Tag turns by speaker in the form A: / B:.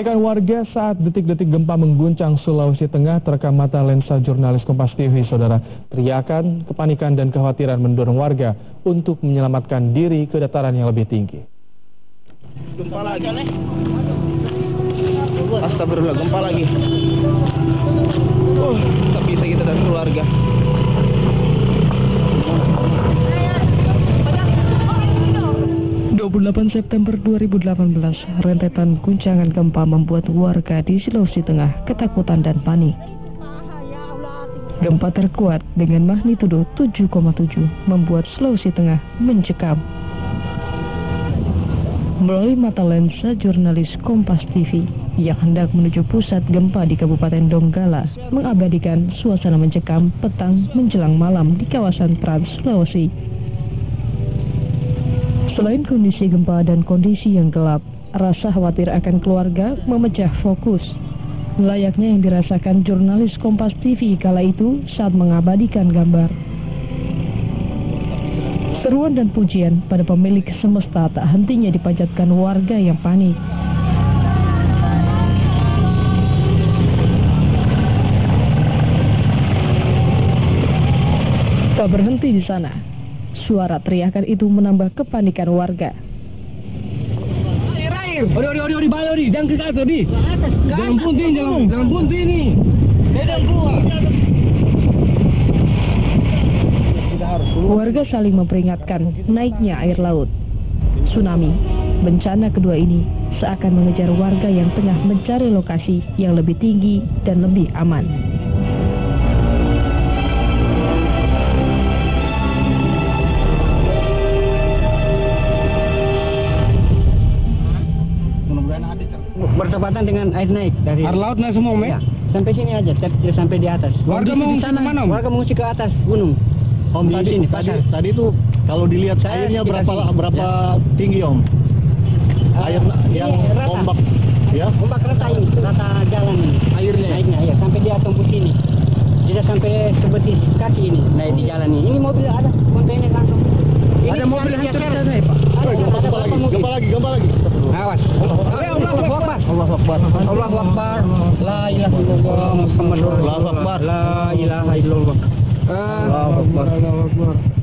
A: Kepanikan warga saat detik-detik gempa mengguncang Sulawesi Tengah terekam mata lensa jurnalis Kompas TV, saudara. Teriakan, kepanikan dan kekhawatiran mendorong warga untuk menyelamatkan diri ke dataran yang lebih tinggi.
B: Gempa lagi. Astagfirullah, gempa lagi. Tak bisa kita dan keluarga.
C: 28 September 2018, rentetan guncangan gempa membuat warga di Sulawesi Tengah ketakutan dan panik. Gempa terkuat dengan magnitudo 7,7 membuat Sulawesi Tengah mencekam. Melalui mata lensa jurnalis Kompas TV yang hendak menuju pusat gempa di Kabupaten Donggala, mengabadikan suasana mencekam petang menjelang malam di kawasan Trans Sulawesi. Selain kondisi gempa dan kondisi yang gelap, rasa khawatir akan keluarga memecah fokus. Layaknya yang dirasakan jurnalis Kompas TV kala itu saat mengabadikan gambar. Seruan dan pujian pada pemilik semesta tak hentinya dipanjatkan warga yang panik. Tak berhenti di sana. Suara teriakan itu menambah kepanikan warga.
B: Odi, balik Odi, jangan ke atas Odi. Jangan punting, jangan punting ini. Jangan keluar.
C: Warga saling memperingatkan naiknya air laut. Tsunami, bencana kedua ini seakan mengejar warga yang tengah mencari lokasi yang lebih tinggi dan lebih aman.
D: Bertepatan dengan air naik dari
B: Air laut naik semua,
D: ya, sampai sini aja, tidak sampai di atas.
B: Warga mengungsi ke mana?
D: Warga mengungsi ke atas gunung. Om di sini,
E: tadi tuh kalau dilihat airnya berapa tinggi Om? Air yang ombak, ya?
D: Ombak rata ini, rata jalan ini.
E: Airnya
D: naiknya, ya sampai dia tembus sini. Tidak sampai sebetis kaki ini, naik di jalan ini. Ini mobil ada, kontainer langsung. Ini
B: ada mobil hancur
D: ada
B: naik, Pak.
E: Gempa lagi.
D: Awas.
E: Allahu Akbar.
D: Allahu Akbar. La ilaha illallah Muhammadur Rasulullah. La ilaha illallah.
E: Allahu Akbar.